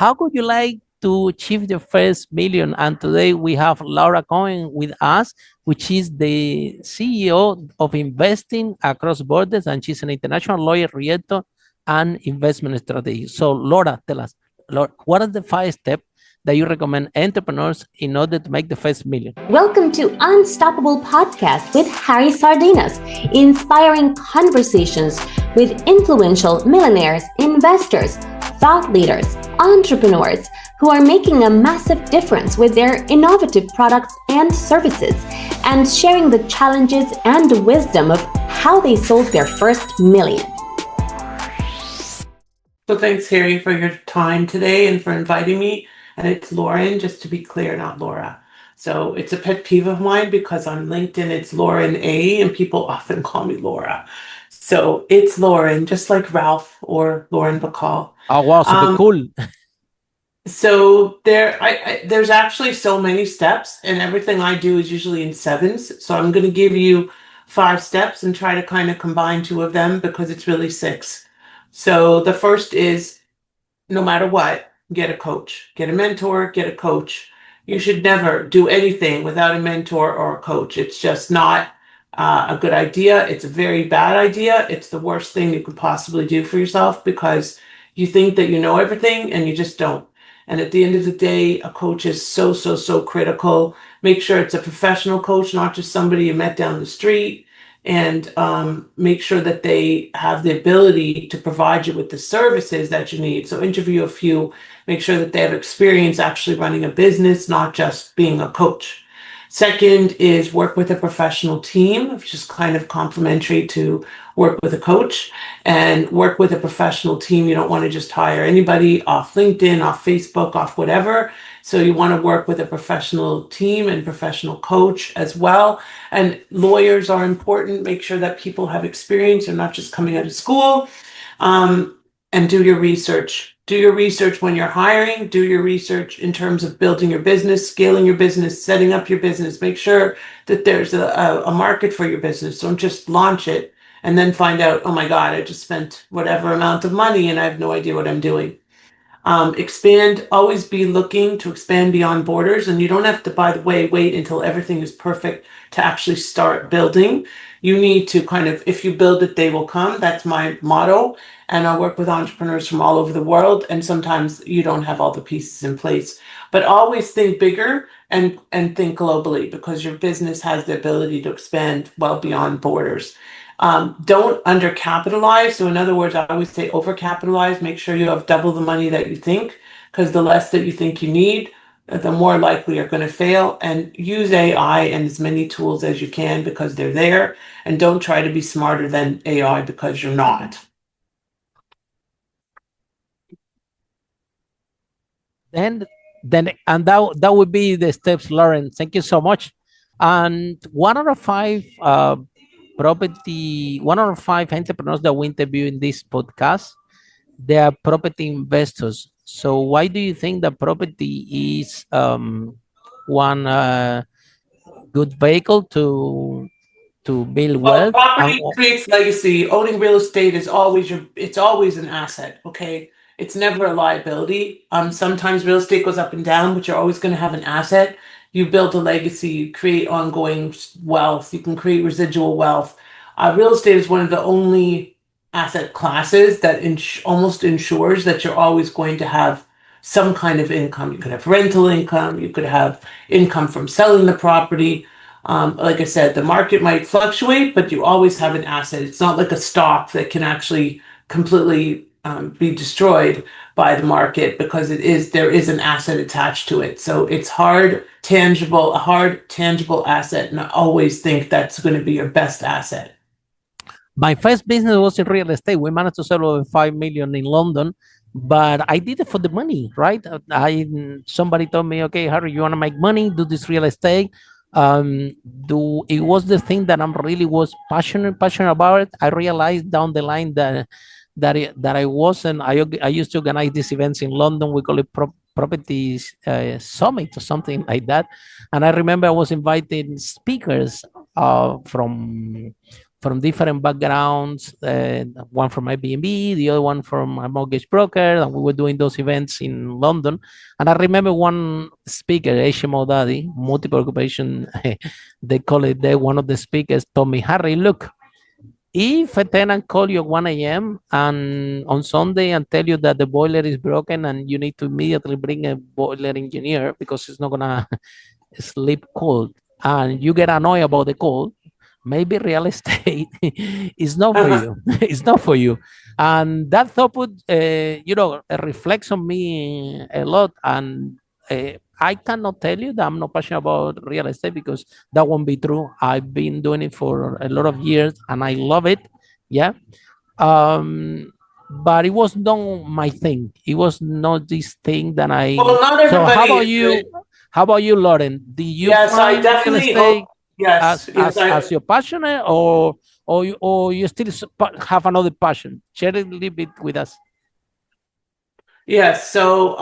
How would you like to achieve the first million? And today we have Laura Cohen with us, which is the CEO of Investing Across Borders, and she's an international lawyer, realtor, and investment strategist. So, Laura, tell us, Laura, what are the 5 steps that you recommend entrepreneurs in order to make the first million? Welcome to Unstoppable Podcast with Harry Sardinas, inspiring conversations with influential millionaires, investors, thought leaders, entrepreneurs who are making a massive difference with their innovative products and services, and sharing the challenges and wisdom of how they sold their first million. So thanks, Harry, for your time today and for inviting me. And it's Lauren, just to be clear, not Laura. So it's a pet peeve of mine because on LinkedIn it's Lauren A, and people often call me Laura. So it's Lauren, just like Ralph or Lauren Bacall. Oh, wow, super cool. So there's actually so many steps, and everything I do is usually in sevens. So I'm going to give you 5 steps and try to kind of combine 2 of them because it's really 6. So the first is, no matter what, get a coach, get a mentor, get a coach. You should never do anything without a mentor or a coach. It's just not a good idea. It's a very bad idea. It's the worst thing you could possibly do for yourself because you think that you know everything and you just don't. And at the end of the day, a coach is so, so, so critical. Make sure it's a professional coach, not just somebody you met down the street. And make sure that they have the ability to provide you with the services that you need. So interview a few, make sure that they have experience actually running a business, not just being a coach. Second is work with a professional team, which is kind of complementary to work with a coach, and work with a professional team. You don't want to just hire anybody off LinkedIn, off Facebook, off whatever. So you want to work with a professional team and professional coach as well. And lawyers are important. Make sure that people have experience and not just coming out of school. And do your research. Do your research when you're hiring. Do your research in terms of building your business, scaling your business, setting up your business. Make sure that there's a market for your business. Don't just launch it and then find out, oh my God, I just spent whatever amount of money and I have no idea what I'm doing. Expand, always be looking to expand beyond borders. And you don't have to, by the way, wait until everything is perfect to actually start building. You need to kind of, if you build it, they will come. That's my motto. And I work with entrepreneurs from all over the world. And sometimes you don't have all the pieces in place, but always think bigger and think globally, because your business has the ability to expand well beyond borders. Don't undercapitalize. So in other words, I always say overcapitalize. Make sure you have double the money that you think, because the less that you think you need, the more likely you're going to fail. And use AI and as many tools as you can because they're there. And don't try to be smarter than AI because you're not. Then, and that would be the steps, Lauren. Thank you so much. And one out of 5 one out of 5 entrepreneurs that we interview in this podcast, they are property investors. So why do you think that property is one good vehicle to build Well, wealth? property creates legacy. Owning real estate is always it's always an asset. Okay. It's never a liability. Sometimes real estate goes up and down, but you're always going to have an asset. You build a legacy, you create ongoing wealth, you can create residual wealth. Real estate is one of the only asset classes that almost ensures that you're always going to have some kind of income. You could have rental income, you could have income from selling the property. Like I said, the market might fluctuate, but you always have an asset. It's not like a stock that can actually completely be destroyed by the market, because there is an asset attached to it. So it's a hard tangible asset, and I always think that's going to be your best asset. My first business was in real estate. We managed to sell over 5 million in London, but I did it for the money, right? Somebody told me, okay, Harry, you want to make money, do this real estate. It was the thing that I'm really was passionate about it. I realized down the line that I wasn't. I used to organize these events in London. We call it properties summit or something like that. And I remember I was inviting speakers from from different backgrounds. One from Airbnb, the other one from a mortgage broker, and we were doing those events in London. And I remember one speaker, HMO Daddy, multiple occupation, they call it. They one of the speakers told me, Harry, look, if a tenant call you at 1 a.m. and on Sunday and tell you that the boiler is broken and you need to immediately bring a boiler engineer because it's not gonna sleep cold, and you get annoyed about the cold, maybe real estate is not for you. It's not for you. And that thought put, reflects on me a lot. And I cannot tell you that I'm not passionate about real estate because that won't be true. I've been doing it for a lot of years and I love it. Yeah. But it was not my thing. It was not this thing that I. Well, not So how about everybody. you? How about you, Lauren? Do you Yes, I find real definitely. estate Yes, yes, as your passionate, or you still have another passion? Share it a little bit with us. yes. So,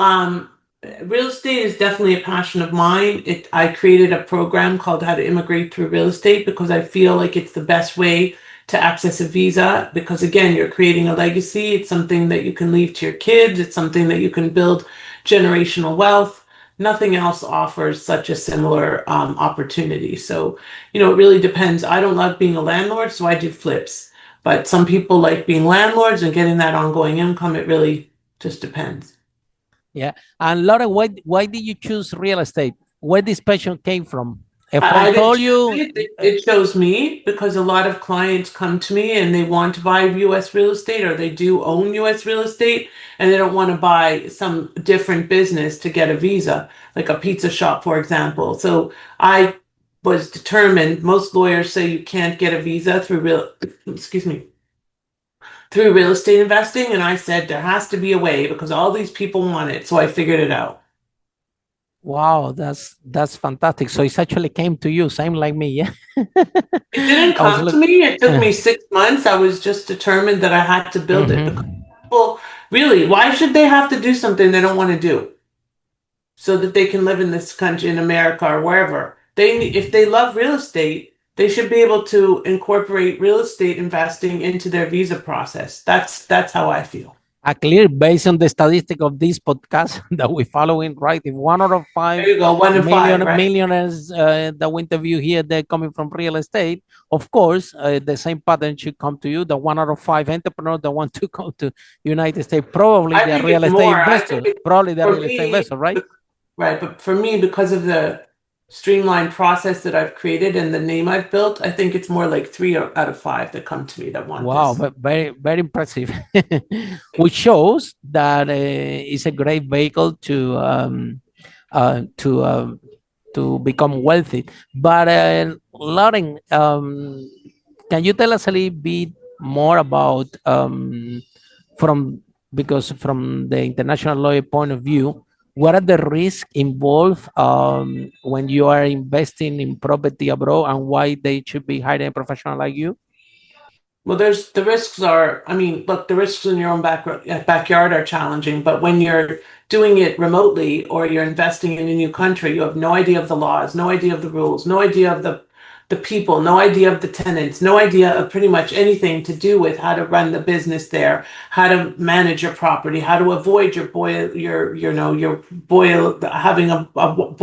real estate is definitely a passion of mine. I created a program called How to Immigrate Through Real Estate because I feel like it's the best way to access a visa. Because again, you're creating a legacy. It's something that you can leave to your kids. It's something that you can build generational wealth. Nothing else offers such a similar opportunity. So, it really depends. I don't love being a landlord, so I do flips. But some people like being landlords and getting that ongoing income. It really just depends. Yeah. And Lauren, why did you choose real estate? Where this passion came from? A I friend didn't told choose you. it. It chose me because a lot of clients come to me and they want to buy US real estate or they do own US real estate and they don't want to buy some different business to get a visa, like a pizza shop, for example. So I was determined. Most lawyers say you can't get a visa through excuse me, through real estate investing. And I said there has to be a way because all these people want it. So I figured it out. Wow, that's fantastic. So it actually came to you, same like me, yeah. It didn't I was come to look. me. It took me 6 months. I was just determined that I had to build it because Mhm. people, really, why should they have to do something they don't want to do so that they can live in this country, in America or wherever? If they love real estate, they should be able to incorporate real estate investing into their visa process. That's how I feel. Clear based on the statistic of this podcast that we're following, right? If 1 out of 5 There you go, 1 in 5, right? millionaires that we interview here, they're coming from real estate. Of course, the same pattern should come to you. The 1 out of 5 entrepreneurs that want to come to United States, probably I they're think real it's estate more. I think investors. Probably they're for real estate me, investors, right? right, but for me, because of the streamlined process that I've created and the name I've built, I think it's more like 3 out of 5 that come to me that want Wow, this. but very, very impressive. Which shows that it's a great vehicle uh, to um, to become wealthy. But Lauren, can you tell us a little bit more about from because from the international lawyer point of view, what are the risks involved when you are investing in property abroad, and why they should be hiring a professional like you? Well, there's the risks are, I mean, look, the risks in your own backyard are challenging, but when you're doing it remotely or you're investing in a new country, you have no idea of the laws, no idea of the rules, no idea of the people, no idea of the tenants, no idea of pretty much anything to do with how to run the business there, how to manage your property, how to avoid your boil having a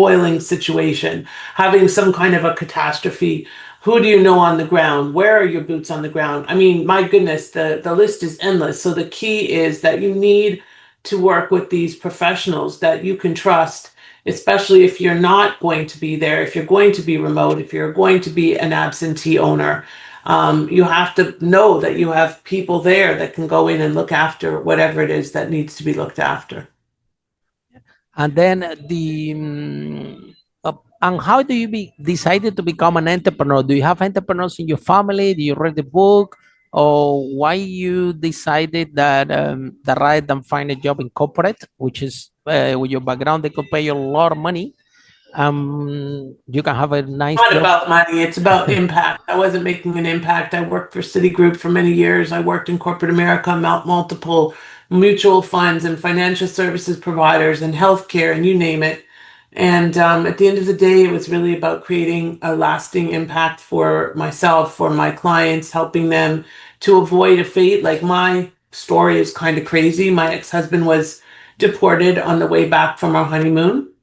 boiling situation, having some kind of a catastrophe. Who do you know on the ground? Where are your boots on the ground? I mean, my goodness, the list is endless. So the key is that you need to work with these professionals that you can trust, especially if you're not going to be there, if you're going to be remote, if you're going to be an absentee owner. You have to know that you have people there that can go in and look after whatever it is that needs to be looked after. And then and how do you decided to become an entrepreneur? Do you have entrepreneurs in your family? Do you read the book? Or why you decided that rather than find a job in corporate, which is with your background, they could pay you a lot of money. You can have a nice Not job. about money, it's about impact. I wasn't making an impact. I worked for Citigroup for many years. I worked in corporate America, multiple mutual funds and financial services providers and healthcare and you name it. And at the end of the day, it was really about creating a lasting impact for myself, for my clients, helping them to avoid a fate. Like my story is kind of crazy. My ex-husband was deported on the way back from our honeymoon.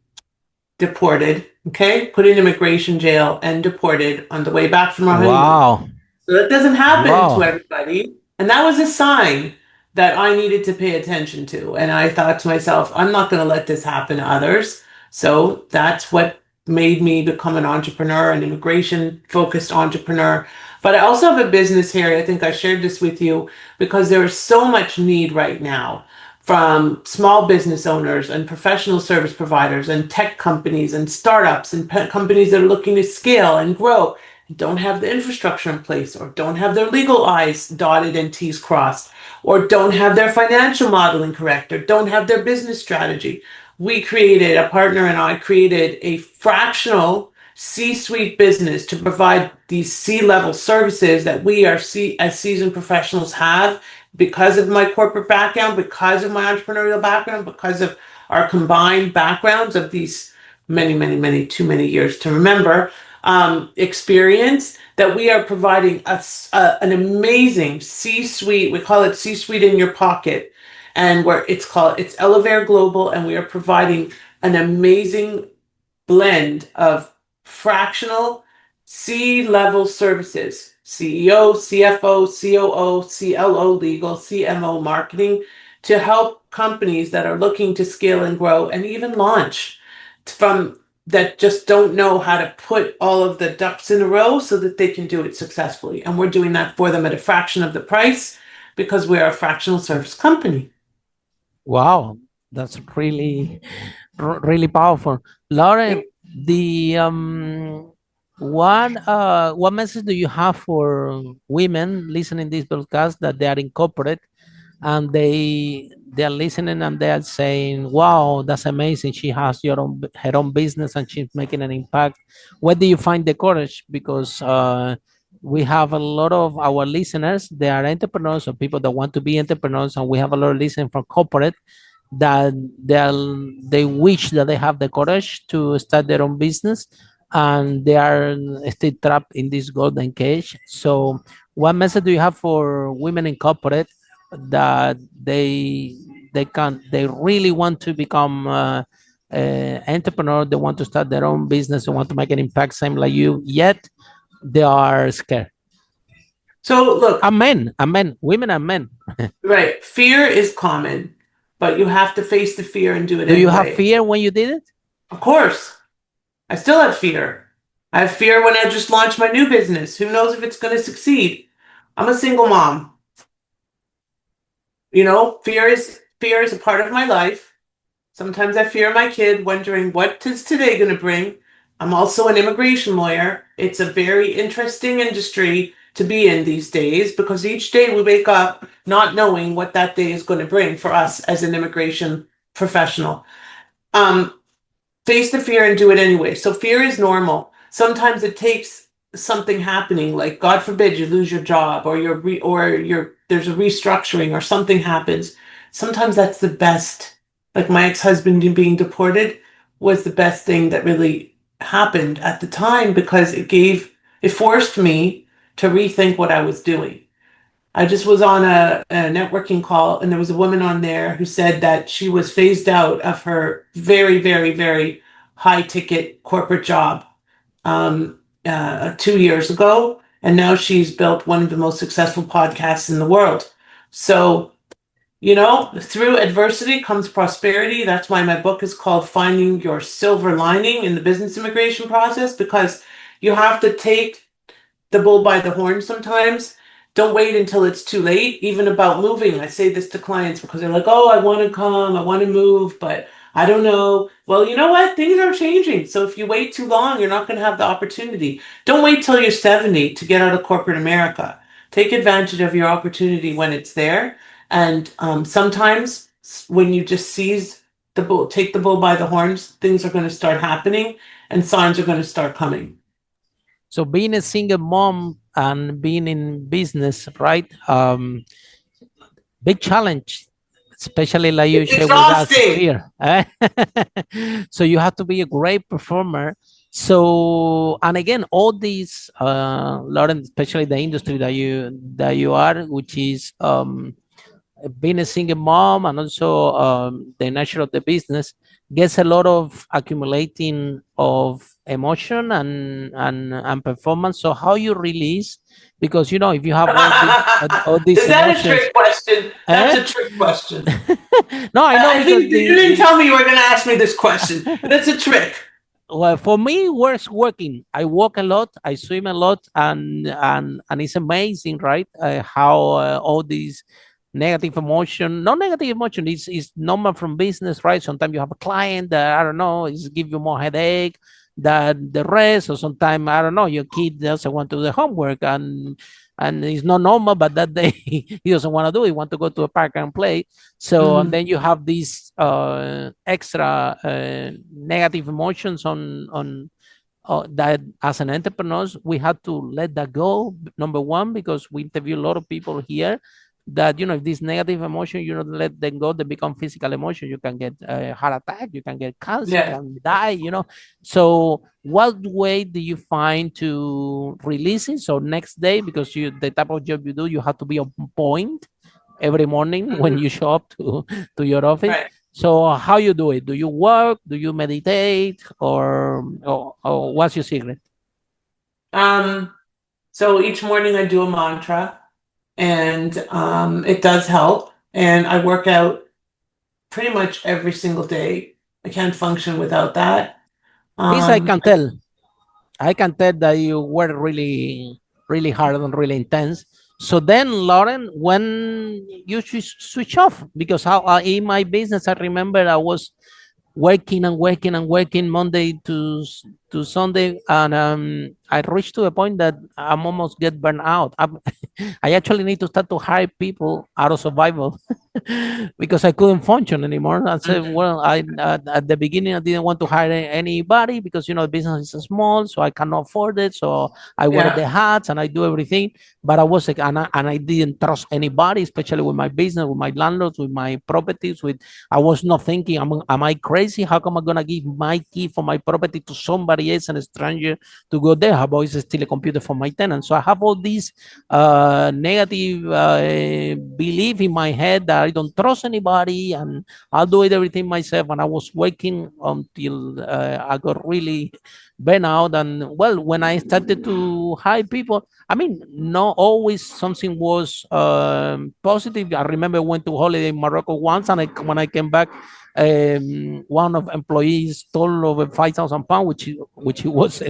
Deported, okay? Put in immigration jail and deported on the way back from our honeymoon. Wow. So that doesn't happen to Wow. everybody. And that was a sign that I needed to pay attention to. And I thought to myself, I'm not going to let this happen to others. So that's what made me become an entrepreneur, an immigration focused entrepreneur. But I also have a business here. I think I shared this with you because there is so much need right now from small business owners and professional service providers and tech companies and startups and companies that are looking to scale and grow, don't have the infrastructure in place, or don't have their legal I's dotted and T's crossed, or don't have their financial modeling correct, or don't have their business strategy. A partner and I created a fractional C-suite business to provide these C-level services that we are as seasoned professionals have because of my corporate background, because of my entrepreneurial background, because of our combined backgrounds of these many, too many years to remember, experience, that we are providing an amazing C-suite. We call it C-suite in your pocket, and where it's Elevare Global, and we are providing an amazing blend of fractional C-level services: CEO, CFO, COO, CLO legal, CMO marketing, to help companies that are looking to scale and grow and even launch, from that just don't know how to put all of the ducks in a row so that they can do it successfully. And we're doing that for them at a fraction of the price because we're a fractional service company. Wow. That's really powerful. Lauren, the what message do you have for women listening this broadcast that they are in corporate and they are listening and they are saying, "Wow, that's amazing! She has her own business and she's making an impact." Where do you find the courage? Because we have a lot of our listeners, they are entrepreneurs or people that want to be entrepreneurs, and we have a lot of listeners from corporate that they wish that they have the courage to start their own business, and they are still trapped in this golden cage. So what message do you have for women in corporate that they really want to become entrepreneur, they want to start their own business, they want to make an impact same like you, yet they are scared? So look, Amen, women and men. right, fear is common, but you have to face the fear and do it Do you have anyway. fear when you did it? Of course, I still have fear. I have fear when I just launched my new business. Who knows if it's going to succeed? I'm a single mom. You know, fear is a part of my life. Sometimes I fear my kid, wondering what is today going to bring. I'm also an immigration lawyer. It's a very interesting industry to be in these days because each day we wake up not knowing what that day is going to bring for us as an immigration professional. Um, Face the fear and do it anyway. So fear is normal. Sometimes it takes something happening, like God forbid you lose your job, or there's a restructuring or something happens. Sometimes that's the best. Like my ex-husband being deported was the best thing that really happened at the time because it forced me to rethink what I was doing. I just was on a networking call, and there was a woman on there who said that she was phased out of her very high ticket corporate job 2 years ago. And now she's built one of the most successful podcasts in the world. So, through adversity comes prosperity. That's why my book is called Finding Your Silver Lining in the Business Immigration Process, because you have to take the bull by the horn sometimes. Don't wait until it's too late. Even about moving, I say this to clients because they're like, "Oh, I want to come, I want to move, but I don't know." Well, you know what? Things are changing. So if you wait too long, you're not going to have the opportunity. Don't wait till you're 70 to get out of corporate America. Take advantage of your opportunity when it's there. And sometimes when you just seize the bull, take the bull by the horns, things are going to start happening and signs are going to start coming. So being a single mom and being in business, right? Big challenge. especially like you It's share with us exhausting. here. So you have to be a great performer. So, and again, all these, Lauren, especially the industry that you are, which is being a single mom and also the nature of the business gets a lot of accumulating of emotion and performance. So how you release, because if you have all these Is that a emotions, trick question? That's eh? a trick question. No, I know I because think you didn't tell me you were going to ask me this question. That's a trick. well, for me, working. I walk a lot, I swim a lot, and it's amazing, right? How all these negative emotion, not negative emotion, is normal from business, right? Sometimes you have a client that I don't know, is give you more headache than the rest, or sometimes I don't know, your kid doesn't want to do the homework and it's not normal, but that day he doesn't want to do it, he want to go to a park and play. So, and Mhm. then you have these extra negative emotions on that as an entrepreneurs, we had to let that go. Number one, because we interview a lot of people here that, if this negative emotion, you don't let them go, they become physical emotion. You can get a heart attack, you can get cancer, you Yeah. can die. So what way do you find to release it? So next day, because the type of job you do, you have to be on point every morning when Mhm. you show up to your office. Right. So how you do it? Do you work? Do you meditate? Or what's your secret? Um, so each morning I do a mantra, and it does help. And I work out pretty much every single day. I can't function without that. This I Um, can tell. I can tell that you were really, really hard and really intense. So then, Lauren, when you switch off, because in my business, I remember I was working and working and working Monday to Sunday, and I reached to a point that I'm almost get burned out. I actually need to start to hire people out of survival because I couldn't function anymore. I said, mhm. well, at the beginning I didn't want to hire anybody because the business is small, so I cannot afford it. So I wear Yeah. the hats and I do everything, but I was like, and I didn't trust anybody, especially with my business, with my landlords, with my properties. I was not thinking, am I crazy? How come I'm gonna give my key for my property to somebody else, an stranger, to go there? How about is steal a computer from my tenant? So I have all these negative belief in my head that I don't trust anybody and I'll do it everything myself. And I was working until I got really burnt out. And well, when I started to hire people, I mean, not always something was positive. I remember I went to holiday in Morocco once, and when I came back, one of employees stole over £5,000, which was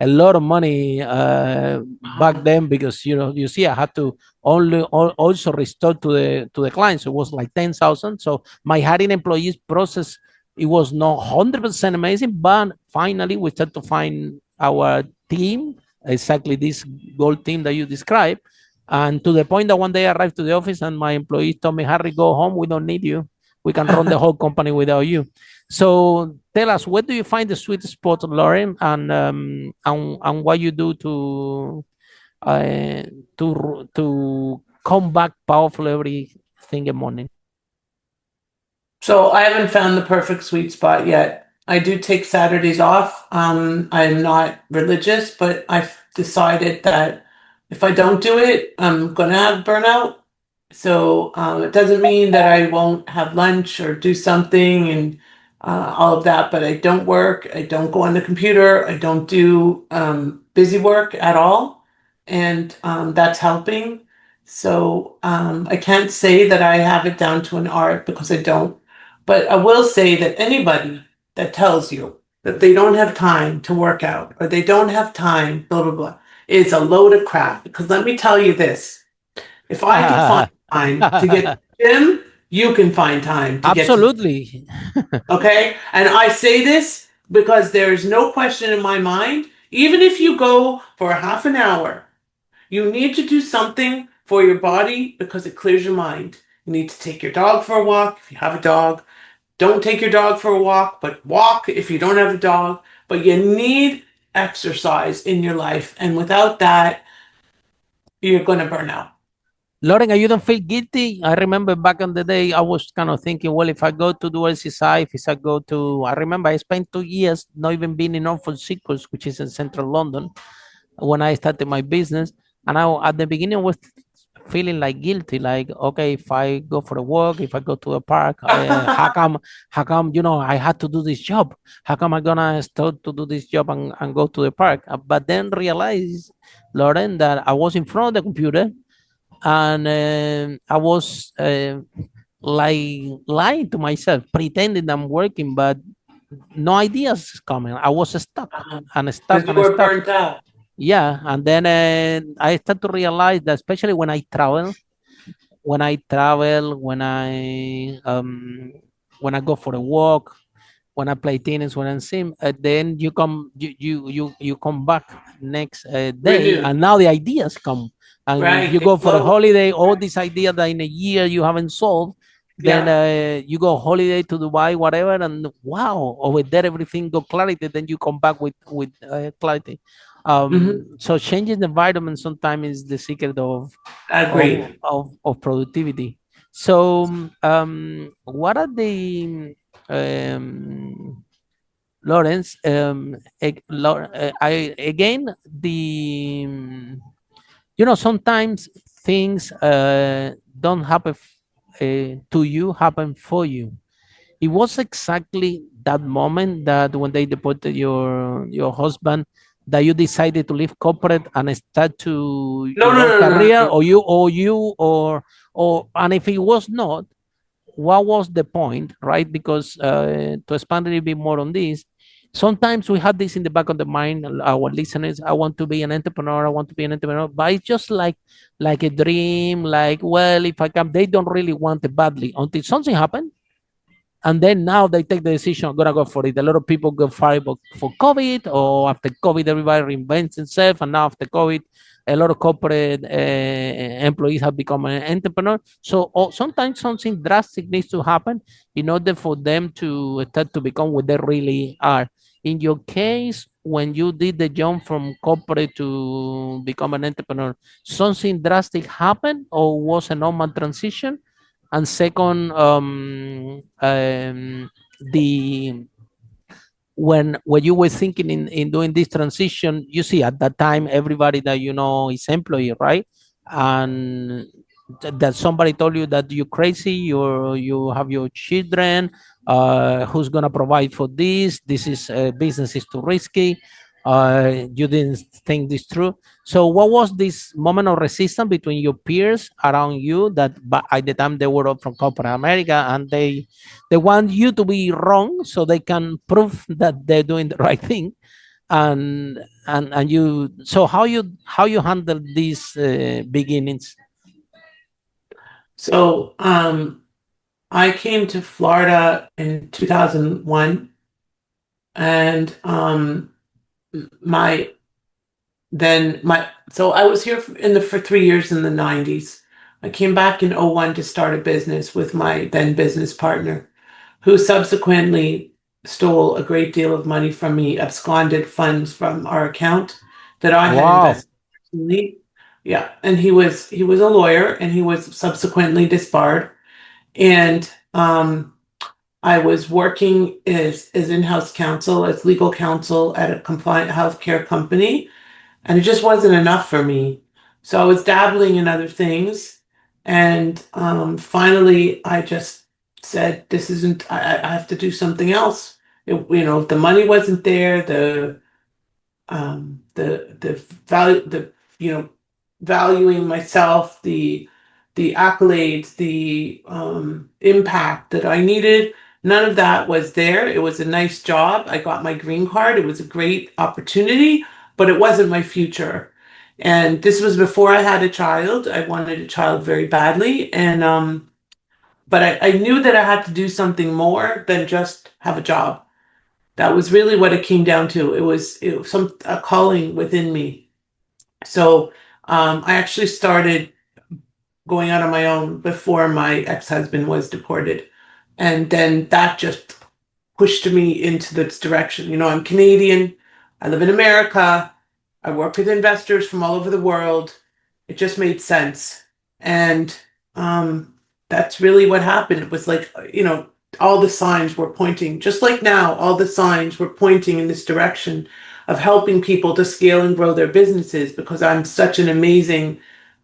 a lot of money back Wow. then, because you see I had to also restore to the clients. It was like 10,000. So my hiring employees process, it was not 100% amazing, but finally we start to find our team, exactly this gold team that you described. And to the point that one day I arrived to the office and my employees told me, Harry, go home, we don't need you, we can run the whole company without you. So tell us, where do you find the sweet spot, Lauren, and what you do uh, to come back powerful every single morning? So I haven't found the perfect sweet spot yet. I do take Saturdays off. I'm not religious, but I've decided that if I don't do it, I'm gonna have burnout. So it doesn't mean that I won't have lunch or do something and all of that, but I don't work. I don't go on the computer. I don't do busy work at all. And that's helping. So I can't say that I have it down to an art because I don't. But I will say that anybody that tells you that they don't have time to work out or they don't have time, blah, blah, blah, is a load of crap. Because let me tell you this, if I can find time to get to the gym, you can find time to get to, Absolutely. okay? And I say this because there is no question in my mind, even if you go for a half an hour, you need to do something for your body because it clears your mind. You need to take your dog for a walk if you have a dog. Don't take your dog for a walk, but walk if you don't have a dog. But you need exercise in your life. And without that, you're going to burn out. Lauren, you don't feel guilty? I remember back in the day, I was kind of thinking, well, if I go to do LCSI, if I go to, I remember I spent 2 years not even being in Norfolk Circus, which is in central London, when I started my business. And at the beginning, I was feeling like guilty, like, okay, if I go for a walk, if I go to a park, how come, I had to do this job? How come I gonna start to do this job and go to the park? But then realize, Lauren, that I was in front of the computer and I was like lying to myself, pretending I'm working, but no ideas coming. I was stuck and stuck Because you and were stuck. burnt out. Yeah, and then I start to realize that, especially when I travel, when I go for a walk, when I play tennis, when I sim, then you come back next day, Renewed. and now the ideas come. And if Right. you They go for a flow. holiday, all these ideas that in a year you haven't solved, then Yeah. you go holiday to Dubai, whatever, and wow, over there everything got clarity. Then you come back with clarity. Hmm. So changing the environment sometimes is the secret Agreed. of productivity. So, what are the Lawrence? I again sometimes things don't happen to you, happen for you. It was exactly that moment that when they deported your husband, that you decided to leave corporate and start to No, your no, own no, no, career, no. or and if it was not, what was the point, right? Because to expand a little bit more on this, sometimes we have this in the back of the mind, our listeners, I want to be an entrepreneur, I want to be an entrepreneur, but it's just like a dream, like, well, if I can, they don't really want it badly until something happens, and then now they take the decision, I'm gonna go for it. A lot of people go fired for COVID, or after COVID, everybody reinvents themselves, and now after COVID, a lot of corporate employees have become an entrepreneur. So sometimes something drastic needs to happen in order for them to start to become what they really are. In your case, when you did the jump from corporate to become an entrepreneur, something drastic happened, or was a normal transition? And second, the when you were thinking in doing this transition, you see at that time everybody that you know is employee, right? And that somebody told you that you're crazy, you have your children, who's gonna provide for this? This is business is too risky. You didn't think this through. So what was this moment of resistance between your peers around you that at the time they were up from corporate America, and they want you to be wrong so they can prove that they're doing the right thing? And you, so how you handle these beginnings? So, I came to Florida in 2001, and my so I was here for 3 years in the 90s. I came back in '01 to start a business with my then business partner, who subsequently stole a great deal of money from me, absconded funds from our account that I had Wow. invested personally. Yeah, and he was a lawyer, and he was subsequently disbarred. And I was working as in-house counsel, as legal counsel at a compliant healthcare company, and it just wasn't enough for me. So I was dabbling in other things, and finally, I just said, "This isn't. I have to do something else." The money wasn't there. The value, valuing myself, the accolades, the impact that I needed. None of that was there. It was a nice job. I got my green card. It was a great opportunity, but it wasn't my future. And this was before I had a child. I wanted a child very badly, and but I knew that I had to do something more than just have a job. That was really what it came down to. It was a calling within me. So I actually started going out on my own before my ex-husband was deported. And then that just pushed me into this direction. I'm Canadian. I live in America. I work with investors from all over the world. It just made sense. And that's really what happened. It was like, all the signs were pointing, just like now, all the signs were pointing in this direction of helping people to scale and grow their businesses, because I'm such an amazing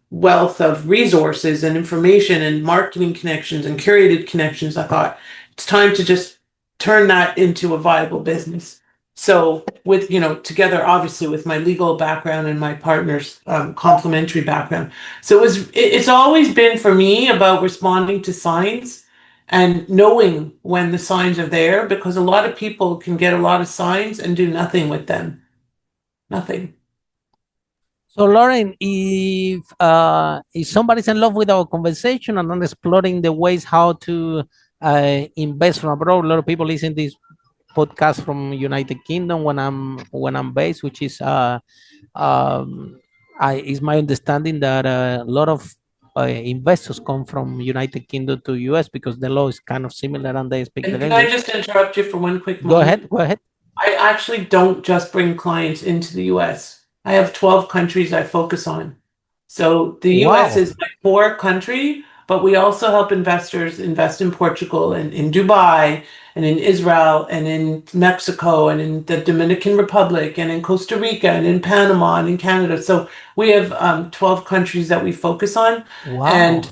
wealth of resources and information and marketing connections and curated connections. I thought it's time to just turn that into a viable business. So with, together, obviously, with my legal background and my partner's complementary background. So it's always been for me about responding to signs and knowing when the signs are there, because a lot of people can get a lot of signs and do nothing with them. Nothing. So Lauren, if somebody's in love with our conversation and not exploring the ways how to invest from abroad, a lot of people listen to this podcast from United Kingdom when I'm based, which is is my understanding that a lot of investors come from United Kingdom to US because the law is kind of similar and they speak the And can language. I just interrupt you for one quick Go moment? ahead. I actually don't just bring clients into the US. I have 12 countries I focus on. So the US Wow. is my core country, but we also help investors invest in Portugal and in Dubai and in Israel and in Mexico and in the Dominican Republic and in Costa Rica and in Panama and in Canada. So we have 12 countries that we focus on. Wow. And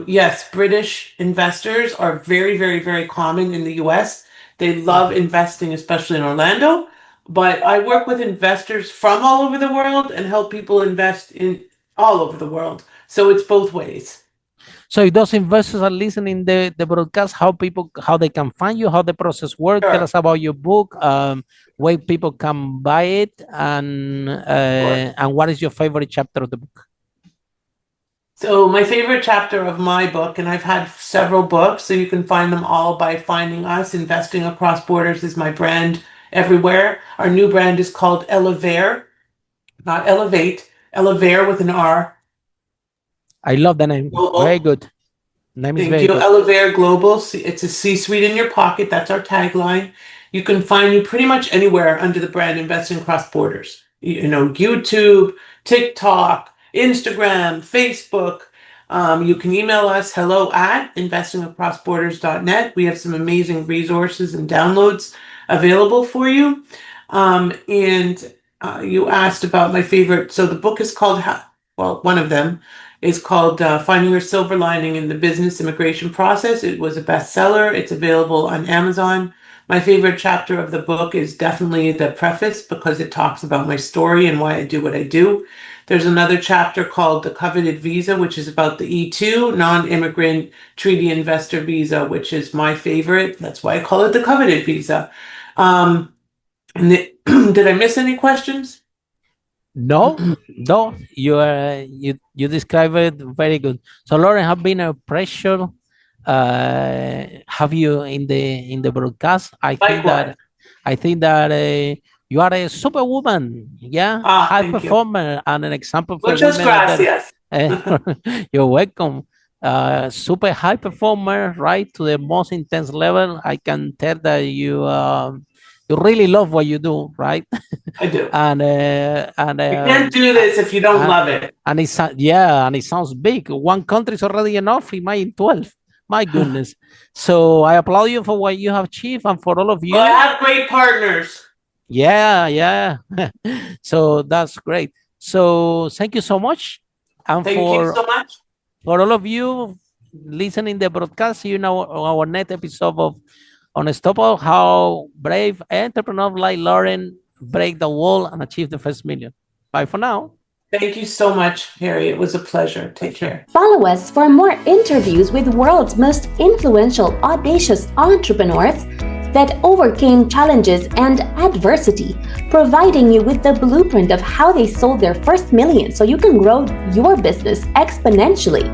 yes, British investors are very, very, very common in the US. They love investing, especially in Orlando. But I work with investors from all over the world and help people invest in all over the world. So it's both ways. So if those investors are listening the broadcast, how they can find you, how the process works. Sure. Tell us about your book, where people can buy it, and what is your favorite chapter of the book? So my favorite chapter of my book, and I've had several books, so you can find them all by finding us. Investing Across Borders is my brand everywhere. Our new brand is called Elevare, not Elevate, Elevare with an R. I love the name. Global. Very good. Name is Thank very you. good. Elevare Global. It's a C-suite in your pocket. That's our tagline. You can find me pretty much anywhere under the brand Investing Across Borders. YouTube, TikTok, Instagram, Facebook. You can email us hello@investingacrossborders.net. We have some amazing resources and downloads available for you. And you asked about my favorite. So the book is called, one of them is called Finding Your Silver Lining in the Business Immigration Process. It was a bestseller. It's available on Amazon. My favorite chapter of the book is definitely the preface, because it talks about my story and why I do what I do. There's another chapter called The Coveted Visa, which is about the E2, non-immigrant treaty investor visa, which is my favorite. That's why I call it the Coveted Visa. Did I miss any questions? No, you describe it very good. So Lauren, have been a pleasure have you in the broadcast. I think that you are a superwoman, high performer, and an example for Muchas gracias. You're welcome. Super high performer, right, to the most intense level. I can tell that you really love what you do, right? I do. and you can't do this if you don't love it. And it sounds big. One country is already enough. Imagine 12. My goodness. So I applaud you for what you have achieved, and for all of you. Well, I have great partners. Yeah. So that's great. So thank you so much. And thank you so much. For all of you listening the broadcast, you know, our next episode of Unstoppable, how brave entrepreneurs like Lauren break the wall and achieve the first million. Bye for now. Thank you so much, Harry. It was a pleasure. Take care. Follow us for more interviews with world's most influential, audacious entrepreneurs that overcame challenges and adversity, providing you with the blueprint of how they sold their first million so you can grow your business exponentially.